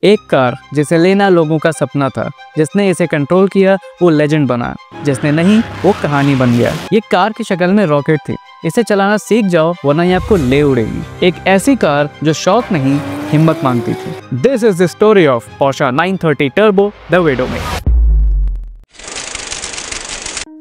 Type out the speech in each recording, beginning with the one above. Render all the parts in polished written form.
एक कार जिसे लेना लोगों का सपना था, जिसने इसे कंट्रोल किया वो लेजेंड बना, जिसने नहीं वो कहानी बन गया। ये कार की शक्ल में रॉकेट थी। इसे चलाना सीख जाओ वरना ये आपको ले उड़ेगी। एक ऐसी कार जो शौक नहीं हिम्मत मांगती थी। This is the story of Portia 930 turbo the widowmaker.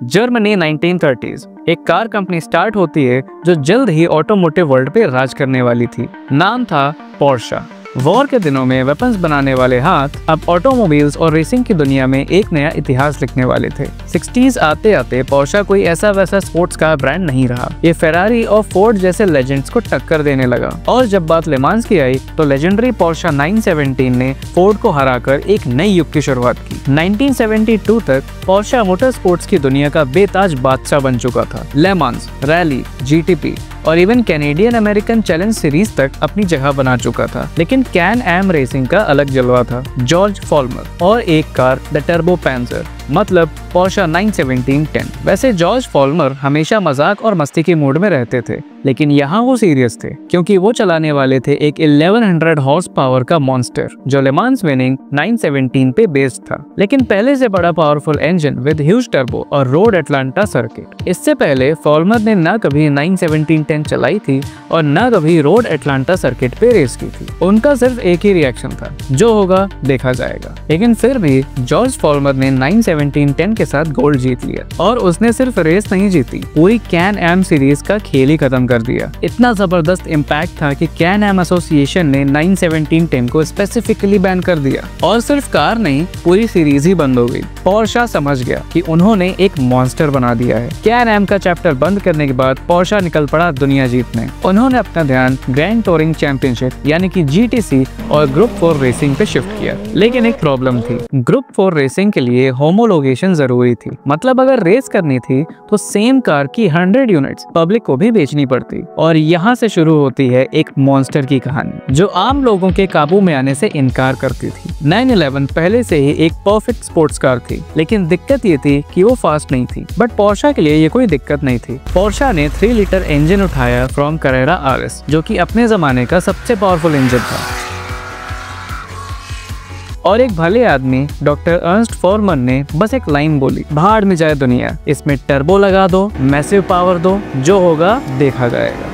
Germany 1930s एक कार कंपनी स्टार्ट होती है जो जल्द ही ऑटोमोटिव वर्ल्ड पे राज करने वाली थी। नाम था पोर्शा। वॉर के दिनों में वेपन्स बनाने वाले हाथ अब ऑटोमोबाइल्स और रेसिंग की दुनिया में एक नया इतिहास लिखने वाले थे। 60s आते आते पोर्शा कोई ऐसा वैसा स्पोर्ट्स कार ब्रांड नहीं रहा। ये फेरारी और फोर्ड जैसे लेजेंड्स को टक्कर देने लगा। और जब बात ले मांस की आई तो लेजेंडरी पोर्शा 917 ने फोर्ड को हराकर एक नई युग की शुरुआत की। 1972 तक पोर्शा मोटर स्पोर्ट्स की दुनिया का बेताज बादशाह बन चुका था। ले मांस, रैली, जीटीपी और even Canadian American challenge series तक अपनी जगह बना चुका था। लेकिन कैन एम रेसिंग का अलग जलवा था। जॉर्ज फॉल्मर और एक कार द टर्बो पैंजर, मतलब पोर्शा 917-10। वैसे जॉर्ज फॉल्मर हमेशा मजाक और मस्ती के मूड में रहते थे, लेकिन यहाँ वो सीरियस थे क्योंकि वो चलाने वाले थे एक 1100 हॉर्स पावर का मॉन्स्टर जो ले मांस विनिंग 917 पे बेस्ड था, लेकिन पहले से बड़ा powerful engine with huge turbo और रोड अटलांटा सर्किट। इससे पहले फॉल्मर ने न कभी 917-10 चलाई थी और न कभी रोड अटलांटा सर्किट पे रेस की थी। उनका सिर्फ एक ही रिएक्शन था, जो होगा देखा जाएगा। लेकिन फिर भी जॉर्ज फॉल्मर ने 917-10 के साथ गोल्ड जीत लिया और उसने सिर्फ रेस नहीं जीती, पूरी कैन एम सीरीज का खेल ही खत्म कर दिया। इतना जबरदस्त इम्पैक्ट था कि कैन एम एसोसिएशन ने 917-10 को स्पेसिफिकली बैन कर दिया और सिर्फ कार नहीं पूरी सीरीज ही बंद हो गई। पोर्शा समझ गया कि उन्होंने एक मॉन्स्टर बना दिया है। कैन एम का चैप्टर बंद करने के बाद पोर्शा निकल पड़ा दुनिया जीतने। उन्होंने अपना ध्यान ग्रैंड टूरिंग चैंपियनशिप यानी कि जीटीसी और ग्रुप 4 रेसिंग पे शिफ्ट किया। लेकिन एक प्रॉब्लम थी, ग्रुप 4 रेसिंग के लिए होमोलोगेशन जरूरी थी। मतलब अगर रेस करनी थी तो सेम कार की 100 यूनिट्स पब्लिक को भी बेचनी पड़ती। और यहाँ से शुरू होती है एक मॉन्स्टर की कहानी जो आम लोगों के काबू में आने से इनकार करती थी। 911 पहले से ही एक परफेक्ट स्पोर्ट्स कार थी, लेकिन दिक्कत ये थी कि वो फास्ट नहीं थी। बट पोर्शा के लिए ये कोई दिक्कत नहीं थी। पोर्शा ने 3 लीटर इंजन उठाया फ्रॉम कैरेरा आरएस, जो कि अपने जमाने का सबसे पावरफुल इंजन था। और एक भले आदमी डॉक्टर अर्नस्ट फॉर्मन ने बस एक लाइन बोली, भाड़ में जाए दुनिया, इसमें टर्बो लगा दो, मैसिव पावर दो, जो होगा देखा जाएगा।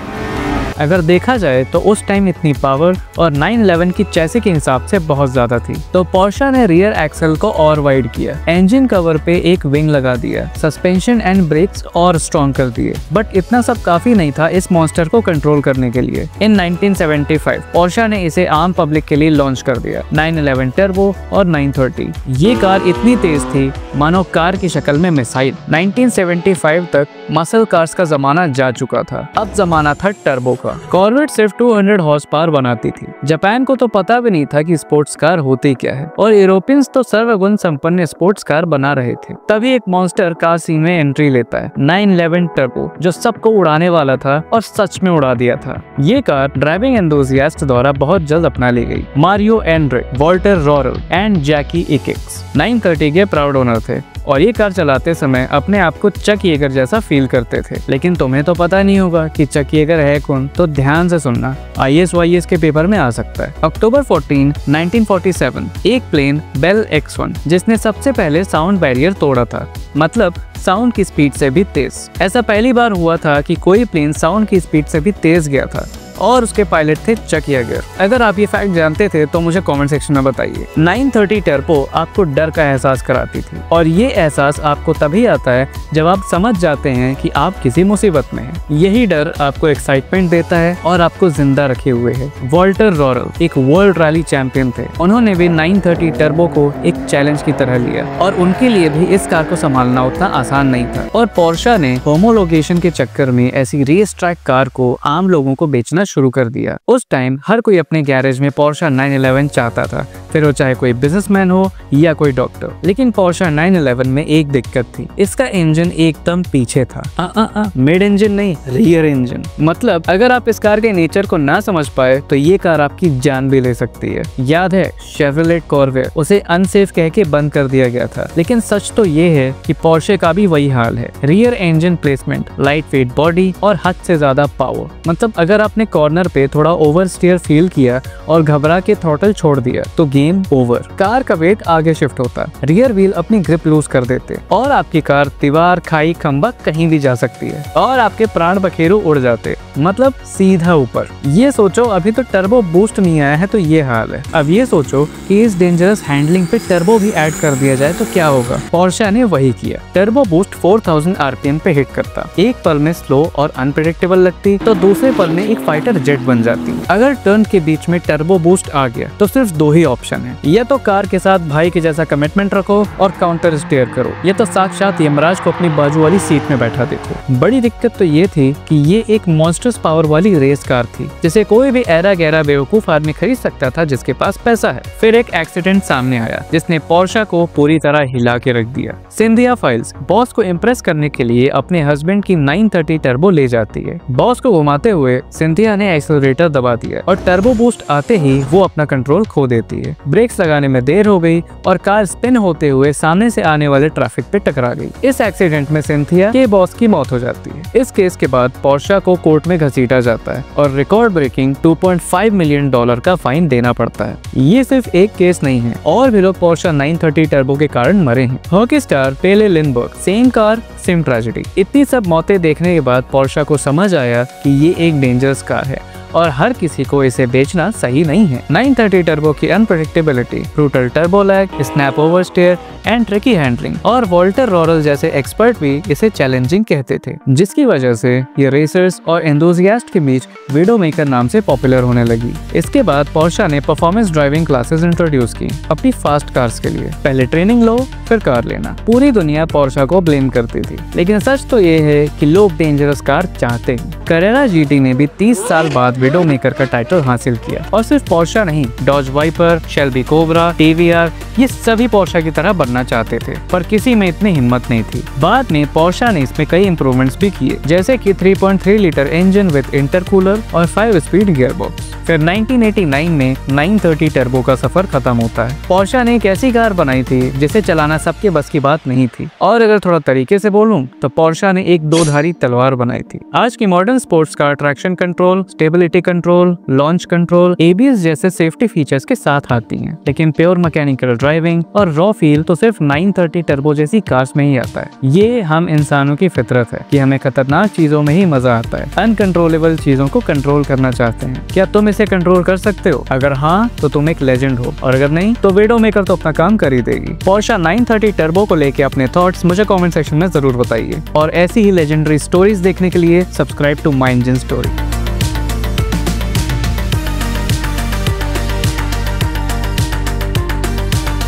अगर देखा जाए तो उस टाइम इतनी पावर और 911 की चैसी के हिसाब से बहुत ज्यादा थी। तो पोर्शा ने रियर एक्सल को और वाइड किया, इंजन कवर पे एक विंग लगा दिया, सस्पेंशन एंड ब्रेक्स और स्ट्रॉन्ग कर दिए। बट इतना सब काफी नहीं था इस मॉन्स्टर को कंट्रोल करने के लिए। इन 1975 पोर्शा ने इसे आम पब्लिक के लिए लॉन्च कर दिया, 911 टर्बो और 930। ये कार इतनी तेज थी मानो कार की शक्ल में मिसाइल। 1975 तक मसल कार्स का जमाना जा चुका था, अब जमाना था टर्बो का। कॉर्वेट सिर्फ 200 हॉर्स पावर बनाती थी। जापान को तो पता भी नहीं था कि स्पोर्ट्स कार होती क्या है, और यूरोपियंस तो सर्वगुण संपन्न स्पोर्ट्स कार बना रहे थे। तभी एक मॉन्स्टर कार सीन में एंट्री लेता है, 911 टर्बो, जो सबको उड़ाने वाला था और सच में उड़ा दिया था। ये कार ड्राइविंग एंथुसियास्ट द्वारा बहुत जल्द अपना ली गई। मारियो एंड्रे, वॉल्टर रॉरल एंड जैकी इकिक्स 930 के प्राउड ओनर थे और ये कार चलाते समय अपने आप को चक येगर जैसा फील करते थे। लेकिन तुम्हें तो पता नहीं होगा कि चक येगर है कौन, तो ध्यान से सुनना, IAS के पेपर में आ सकता है। अक्टूबर 14, 1947 एक प्लेन बेल X1 जिसने सबसे पहले साउंड बैरियर तोड़ा था, मतलब साउंड की स्पीड से भी तेज। ऐसा पहली बार हुआ था कि कोई प्लेन साउंड की स्पीड से भी तेज गया था और उसके पायलट थे चक येगर। अगर आप ये फैक्ट जानते थे तो मुझे कमेंट सेक्शन में बताइए। 930 टर्बो आपको डर का एहसास कराती थी, और ये एहसास आपको तभी आता है जब आप समझ जाते हैं कि आप किसी मुसीबत में हैं। यही डर आपको एक्साइटमेंट देता है और आपको जिंदा रखे हुए है। वॉल्टर रॉरल एक वर्ल्ड रैली चैंपियन थे। उन्होंने भी 930 टर्बो को एक चैलेंज की तरह लिया और उनके लिए भी इस कार को संभालना उतना आसान नहीं था। और पोर्शा ने होमोलोगेशन के चक्कर में ऐसी रेस ट्रैक कार को आम लोगों को बेचना शुरू कर दिया। उस टाइम हर कोई अपने गैरेज में पोर्शा 911 चाहता था, फिर वो चाहे कोई बिजनेसमैन हो या कोई डॉक्टर। लेकिन पोर्शा 911 में एक दिक्कत थी, इसका इंजन एकदम पीछे था। मिड इंजन नहीं, रियर इंजन। मतलब अगर आप इस कार के नेचर को ना समझ पाए तो ये कार आपकी जान भी ले सकती है। याद है शेवरलेट कॉरवेट, उसे अनसेफ कह के बंद कर दिया गया था। लेकिन सच तो ये है कि पोर्शे का भी वही हाल है। Rear engine placement, light weight body और हद से ज्यादा पावर। मतलब अगर आपने कॉर्नर पे थोड़ा ओवर स्टीयर फील किया और घबरा के थ्रॉटल छोड़ दिया तो गेम ओवर। कार का वेट आगे शिफ्ट होता, रियर व्हील अपनी ग्रिप लूज कर देते और आपकी कार दीवार, खाई, खंबा कहीं भी जा सकती है और आपके प्राण बखेरू उड़ जाते, मतलब सीधा ऊपर। ये सोचो अभी तो टर्बो बूस्ट नहीं आया है तो ये हाल है। अब ये सोचो कि इस डेंजरस हैंडलिंग पे टर्बो भी ऐड कर दिया जाए तो क्या होगा। पोर्शे ने वही किया। टर्बो बूस्ट 4000 आरपीएम पे हिट करता, एक पल में स्लो और अनप्रेडिक्टेबल लगती तो दूसरे पल में एक फाइटर जेट बन जाती। अगर टर्न के बीच में टर्बो बूस्ट आ गया तो सिर्फ दो ही ऑप्शन है, या तो कार के साथ भाई के जैसा कमिटमेंट रखो और काउंटर स्टीयर करो, या तो साक्षात यमराज को अपनी बाजू वाली सीट में बैठा देखो। बड़ी दिक्कत तो ये थी कि ये एक मॉन्स्टर्स पावर वाली रेस कार थी जिसे कोई भी ऐरा गहरा बेवकूफ आदमी खरीद सकता था जिसके पास पैसा है। फिर एक एक्सीडेंट सामने आया जिसने पोर्शे को पूरी तरह हिला के रख दिया। सिंथिया फाइल्स बॉस को इम्प्रेस करने के लिए अपने हस्बैंड की 930 टर्बो ले जाती है। बॉस को घुमाते हुए सिंथिया ने एक्सेलरेटर दबा दिया और टर्बो बूस्ट आते ही वो अपना कंट्रोल खो देती है। ब्रेक्स लगाने में देर हो गई और कार स्पिन होते हुए सामने से आने वाले ट्रैफिक पे टकरा गई। इस एक्सीडेंट में सिंथिया के बॉस की मौत हो जाती है। इस केस के बाद पोर्शे को कोर्ट में घसीटा जाता है और रिकॉर्ड ब्रेकिंग $2.5 मिलियन का फाइन देना पड़ता है। ये सिर्फ एक केस नहीं है, और भी लोग पोर्शे 930 टर्बो के कारण मरे हैं। Hockey star Pele Lindbergh, same car same tragedy. इतनी सब मौतें देखने के बाद पोर्शे को समझ आया कि ये एक डेंजरस कार है और हर किसी को इसे बेचना सही नहीं है। 930 टर्बो की unpredictability, brutal turbo lag, snap oversteer and tricky handling और वॉल्टर रॉरल जैसे एक्सपर्ट भी इसे चैलेंजिंग कहते थे, जिसकी वजह से ये रेसर्स और एंथुसियास्ट के बीच विडोमेकर नाम से पॉपुलर होने लगी। इसके बाद पोर्शे ने परफॉर्मेंस ड्राइविंग क्लासेस इंट्रोड्यूस की अपनी फास्ट कार्स के लिए। पहले ट्रेनिंग लो फिर कार लेना। पूरी दुनिया पोर्शे को ब्लेम करती थी, लेकिन सच तो ये है कि लोग डेंजरस कार चाहते हैं। कैरेरा जीटी ने भी 30 साल बाद विडोमेकर का टाइटल हासिल किया, और सिर्फ पोर्शे नहीं, Dodge Viper, Shelby Cobra, TVR, ये सभी पोर्शे की तरह बनना चाहते थे, पर किसी में इतनी हिम्मत नहीं थी। बाद में पोर्शे ने इसमें कई इंप्रूवमेंट्स भी किए, जैसे कि 3.3 लीटर इंजन विद इंटरकूलर और 5 स्पीड गियरबॉक्स। फिर 1989 में 930 टर्बो का सफर खत्म होता है। पोर्शे ने एक ऐसी कार बनाई थी जिसे चलाना सबके बस की बात नहीं थी, और अगर थोड़ा तरीके से बोलूं तो पोर्शे ने एक दो-धारी तलवार बनाई थी। आज की modern sports car traction control, stability control, launch control, ABS जैसे सेफ्टी फीचर्स के साथ आती हैं, लेकिन प्योर मैकेनिकल ड्राइविंग और रॉ फील तो सिर्फ 930 टर्बो जैसी कार्स में ही आता है। ये हम इंसानों की फितरत है कि हमें खतरनाक चीजों में ही मजा आता है, अनकंट्रोलेबल चीजों को कंट्रोल करना चाहते हैं। क्या तुम इसे कंट्रोल कर सकते हो? अगर हाँ तो तुम एक लेजेंड हो, और अगर नहीं तो विडोमेकर तो अपना काम कर ही देगी। पोर्शे 930 टर्बो को लेके अपने थॉट्स मुझे कमेंट सेक्शन में जरूर बताइए, और ऐसी ही लेजेंडरी स्टोरीज देखने के लिए subscribe to my engine story.